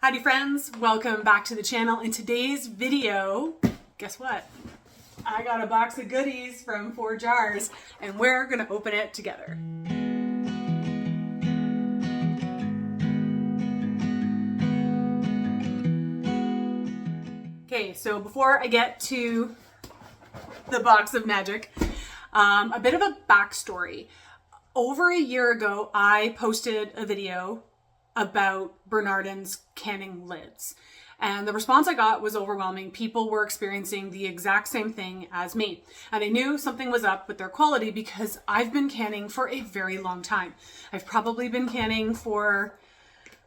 Howdy friends, welcome back to the channel. In today's video, guess what? I got a box of goodies from ForJars and we're gonna open it together. Okay, so before I get to the box of magic, a bit of a backstory. Over a year ago, I posted a video about Bernardin's canning lids. And the response I got was overwhelming. People were experiencing the exact same thing as me. And I knew something was up with their quality because I've been canning for a very long time. I've probably been canning for,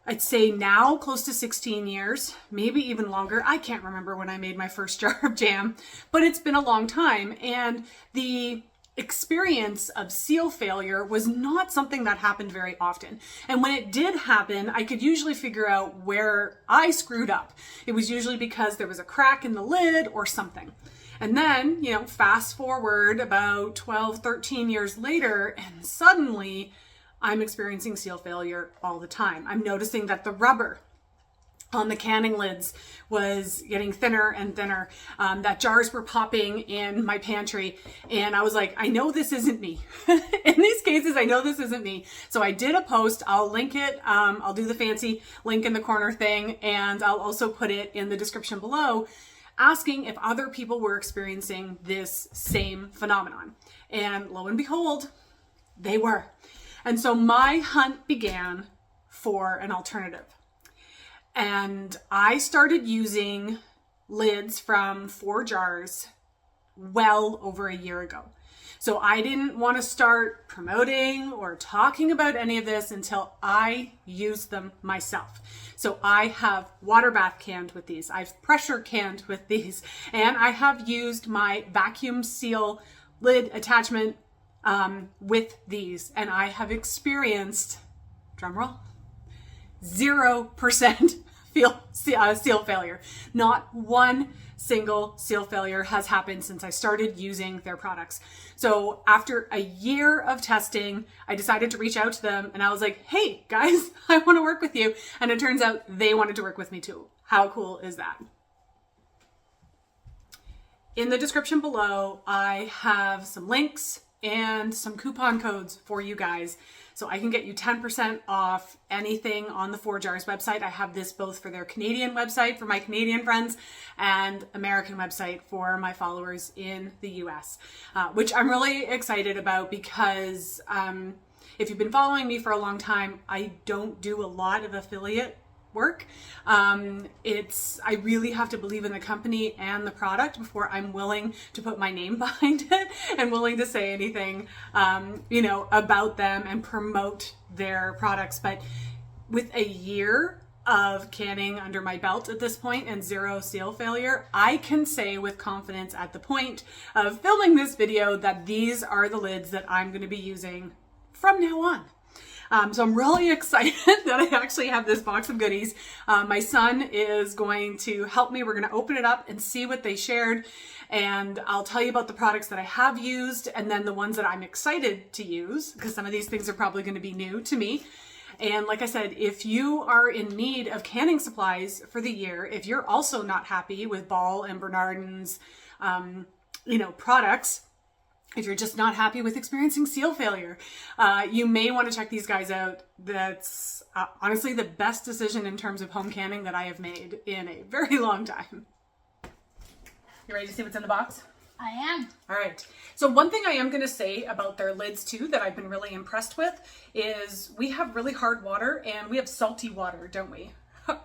I'd say now, close to 16 years, maybe even longer. I can't remember when I made my first jar of jam, but it's been a long time. And the experience of seal failure was not something that happened very often. And when it did happen, I could usually figure out where I screwed up. It was usually because there was a crack in the lid or something. And then, fast forward about 12, 13 years later, and suddenly I'm experiencing seal failure all the time. I'm noticing that the rubber on the canning lids was getting thinner and thinner, that jars were popping in my pantry, and I was like, I know this isn't me. In these cases, I know this isn't me. So I did a post. I'll link it. I'll do the fancy link in the corner thing, and I'll also put it in the description below, asking if other people were experiencing this same phenomenon. And lo and behold, they were. And so my hunt began for an alternative. And I started using lids from ForJars well over a year ago. So I didn't want to start promoting or talking about any of this until I used them myself. So I have water bath canned with these. I've pressure canned with these. And I have used my vacuum seal lid attachment with these. And I have experienced, drumroll, 0% seal failure. Not one single seal failure has happened since I started using their products. So after a year of testing, I decided to reach out to them and I was like, hey guys, I want to work with you. And it turns out they wanted to work with me too. How cool is that? In the description below, I have some links and some coupon codes for you guys, so I can get you 10% off anything on the ForJars website. I have this both for their Canadian website for my Canadian friends and American website for my followers in the US, which I'm really excited about because if you've been following me for a long time, I don't do a lot of affiliate work. I really have to believe in the company and the product before I'm willing to put my name behind it and willing to say anything, about them and promote their products. But with a year of canning under my belt at this point and 0 seal failure, I can say with confidence at the point of filming this video that these are the lids that I'm going to be using from now on. So I'm really excited that I actually have this box of goodies. My son is going to help me. We're going to open it up and see what they shared. And I'll tell you about the products that I have used and then the ones that I'm excited to use, because some of these things are probably going to be new to me. And like I said, if you are in need of canning supplies for the year, if you're also not happy with Ball and Bernardin's, products, if you're just not happy with experiencing seal failure, you may want to check these guys out. That's honestly the best decision in terms of home canning that I have made in a very long time. You ready to see what's in the box? I am. All right. So one thing I am going to say about their lids too that I've been really impressed with is we have really hard water and we have salty water, don't we?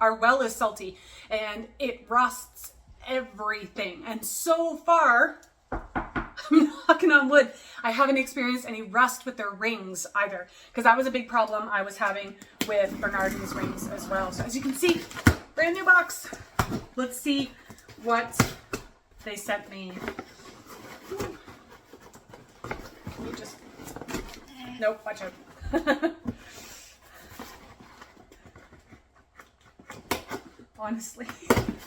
Our well is salty and it rusts everything. And so far, I'm knocking on wood, I haven't experienced any rust with their rings either, because that was a big problem I was having with Bernardin's rings as well. So as you can see, brand new box. Let's see what they sent me. Can you just... Nope, watch out. Honestly,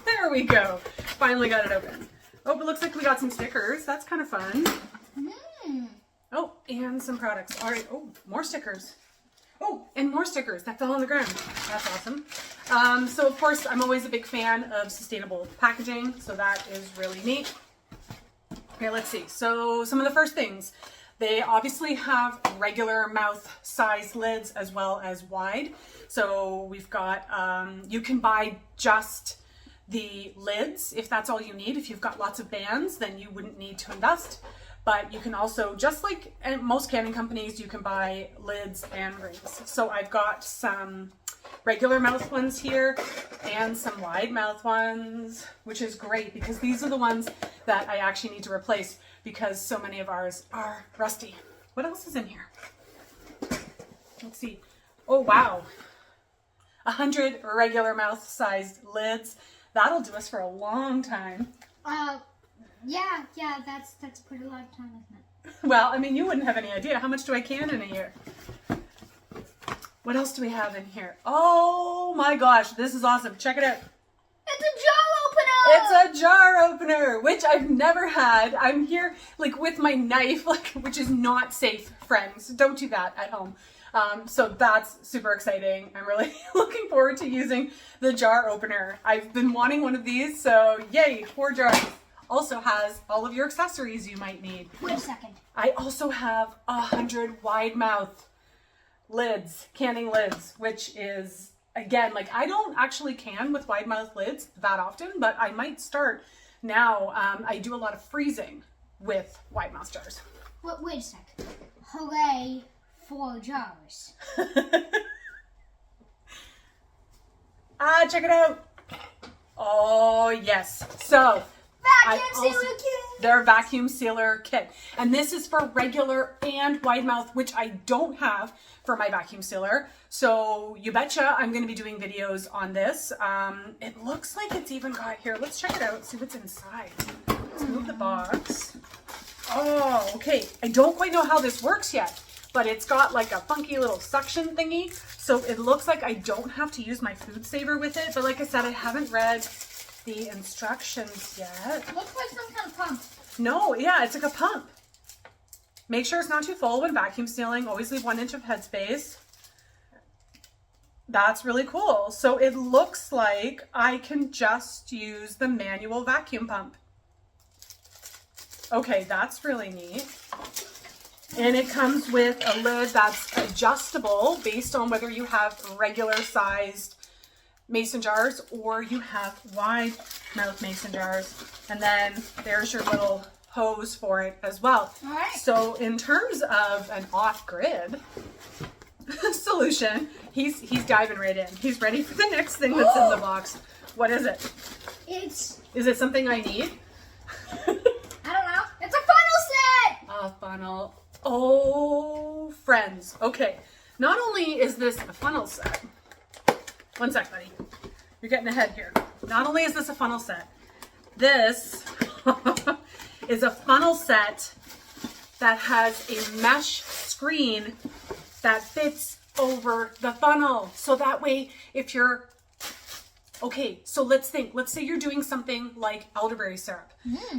there we go. Finally got it open. Oh, it looks like we got some stickers. That's kind of fun. Oh, and some products. All right. Oh, more stickers. Oh, and more stickers that fell on the ground. That's awesome. So of course, I'm always a big fan of sustainable packaging, so that is really neat. Okay, let's see. So some of the first things, they obviously have regular mouth size lids as well as wide. So we've got, you can buy just the lids if that's all you need. If you've got lots of bands, then you wouldn't need to invest. But you can also, just like at most canning companies, you can buy lids and rings. So I've got some regular mouth ones here and some wide mouth ones, which is great because these are the ones that I actually need to replace because so many of ours are rusty. What else is in here? Let's see. Oh, wow. 100 regular mouth sized lids. That'll do us for a long time. Yeah, that's pretty long time, isn't it? Well, I mean, you wouldn't have any idea. How much do I can in a year? What else do we have in here? Oh my gosh, this is awesome. Check it out. It's a jar opener! It's a jar opener, which I've never had. I'm here like with my knife, like, which is not safe, friends. Don't do that at home. So that's super exciting. I'm really looking forward to using the jar opener. I've been wanting one of these, so yay, ForJars also has all of your accessories you might need. Wait a second. I also have 100 wide mouth lids, canning lids, which is, again, like I don't actually can with wide mouth lids that often, but I might start now. I do a lot of freezing with wide mouth jars. Wait a sec. Hooray for jars. Check it out. Oh, yes. So, Vacuum sealer kit. Their vacuum sealer kit. And this is for regular and wide mouth, which I don't have for my vacuum sealer. So you betcha I'm going to be doing videos on this. It looks like it's even got here. Let's check it out, see what's inside. Let's move the box. Oh, okay. I don't quite know how this works yet, but it's got like a funky little suction thingy. So it looks like I don't have to use my food saver with it. But like I said, I haven't read the instructions yet. Looks like some kind of pump. No, yeah, it's like a pump. Make sure it's not too full when vacuum sealing. Always leave 1 inch of headspace. That's really cool. So it looks like I can just use the manual vacuum pump. Okay, that's really neat. And it comes with a lid that's adjustable based on whether you have regular sized mason jars or you have wide mouth mason jars, and then there's your little hose for it as well. All right. So in terms of an off-grid solution, he's diving right in. He's ready for the next thing that's in the box. What is it? Is it something I need? I don't know. It's a funnel set. A funnel. Oh, friends. Okay. Not only is this a funnel set. One sec, buddy. You're getting ahead here. Not only is this a funnel set, this is a funnel set that has a mesh screen that fits over the funnel. So that way, if you're, okay, so let's say you're doing something like elderberry syrup,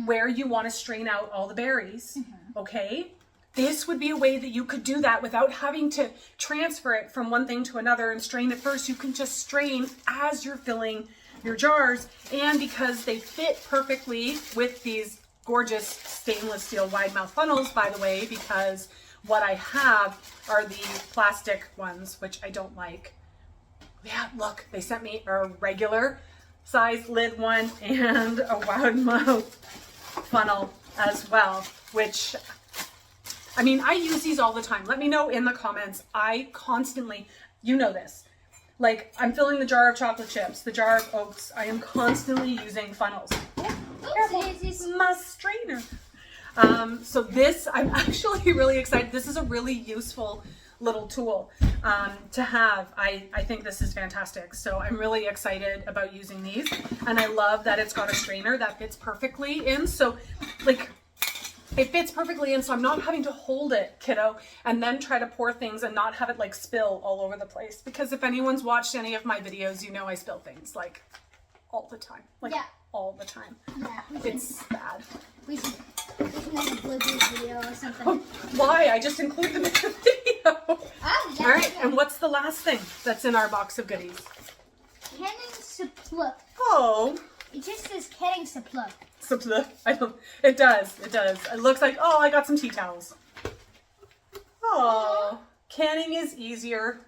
where you want to strain out all the berries, okay? This would be a way that you could do that without having to transfer it from one thing to another and strain it first. You can just strain as you're filling your jars. And because they fit perfectly with these gorgeous stainless steel wide mouth funnels, by the way, because what I have are the plastic ones, which I don't like. Yeah, look, they sent me a regular size lid one and a wide mouth funnel as well, which, I mean, I use these all the time. Let me know in the comments. I constantly, you know this, like I'm filling the jar of chocolate chips, the jar of oats. I am constantly using funnels. Careful, my strainer. So this, I'm actually really excited. This is a really useful little tool to have. I think this is fantastic. So I'm really excited about using these. And I love that it's got a strainer that fits perfectly in. So like, it fits perfectly in, so I'm not having to hold it, kiddo, and then try to pour things and not have it like spill all over the place. Because if anyone's watched any of my videos, you know I spill things like all the time. Like all the time. Yeah, it's bad. We should make a bloopers video or something. Why? I just include them in the video. Oh, yeah. All right, and what's the last thing that's in our box of goodies? Look, Oh, it just says canning supply. it does. It looks like, oh, I got some tea towels. Oh, canning is easier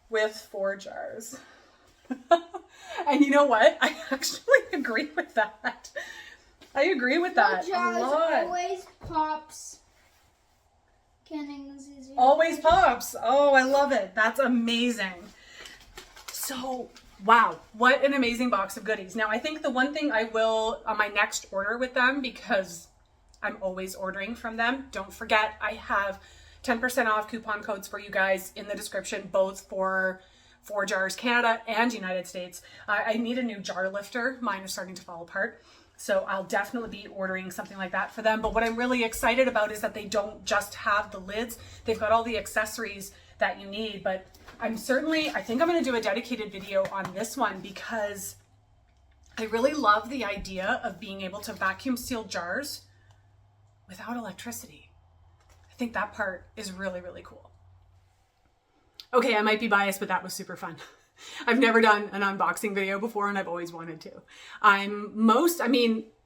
with ForJars. And you know what? I actually agree with that. I agree with that a lot. Always pops. Canning is easier. Always pops. Oh, I love it. That's amazing. So, wow, what an amazing box of goodies. Now, I think the one thing I will, on my next order with them, because I'm always ordering from them, don't forget I have 10% off coupon codes for you guys in the description, both for ForJars Canada and United States. I need a new jar lifter. Mine is starting to fall apart. So I'll definitely be ordering something like that for them. But what I'm really excited about is that they don't just have the lids. They've got all the accessories that you need. But I think I'm going to do a dedicated video on this one because I really love the idea of being able to vacuum seal jars without electricity. I think that part is really, really cool. Okay, I might be biased, but that was super fun. I've never done an unboxing video before and I've always wanted to.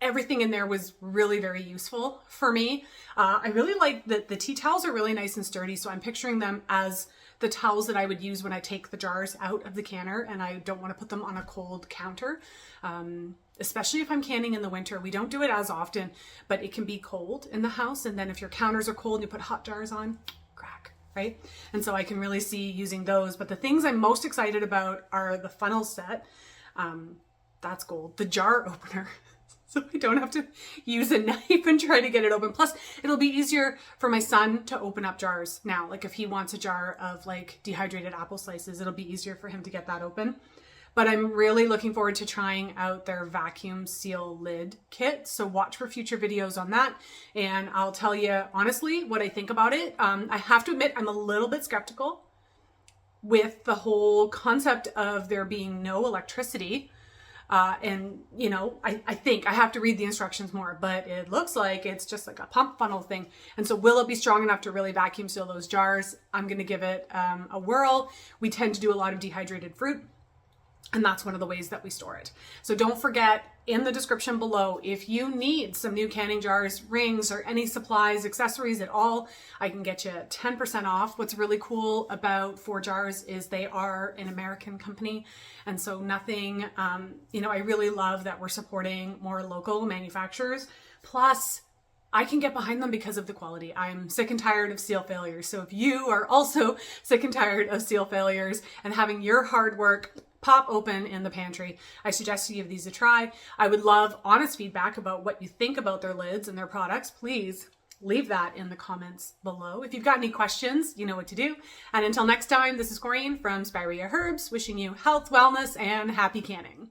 Everything in there was really very useful for me. I really like that the tea towels are really nice and sturdy. So I'm picturing them as the towels that I would use when I take the jars out of the canner and I don't want to put them on a cold counter. Especially if I'm canning in the winter. We don't do it as often, but it can be cold in the house. And then if your counters are cold and you put hot jars on, crack. Right? And so I can really see using those. But the things I'm most excited about are the funnel set. That's gold. The jar opener. So I don't have to use a knife and try to get it open. Plus, it'll be easier for my son to open up jars now. Like if he wants a jar of like dehydrated apple slices, it'll be easier for him to get that open. But I'm really looking forward to trying out their vacuum seal lid kit. So watch for future videos on that. And I'll tell you honestly what I think about it. I have to admit, I'm a little bit skeptical with the whole concept of there being no electricity. I think I have to read the instructions more, but it looks like it's just like a pump funnel thing. And so will it be strong enough to really vacuum seal those jars? I'm going to give it a whirl. We tend to do a lot of dehydrated fruit. And that's one of the ways that we store it. So don't forget in the description below, if you need some new canning jars, rings, or any supplies, accessories at all, I can get you 10% off. What's really cool about ForJars is they are an American company. And so nothing, I really love that we're supporting more local manufacturers. Plus, I can get behind them because of the quality. I'm sick and tired of seal failures. So if you are also sick and tired of seal failures and having your hard work pop open in the pantry, I suggest you give these a try. I would love honest feedback about what you think about their lids and their products. Please leave that in the comments below. If you've got any questions, you know what to do. And until next time, this is Corinne from Spirea Herbs, wishing you health, wellness, and happy canning.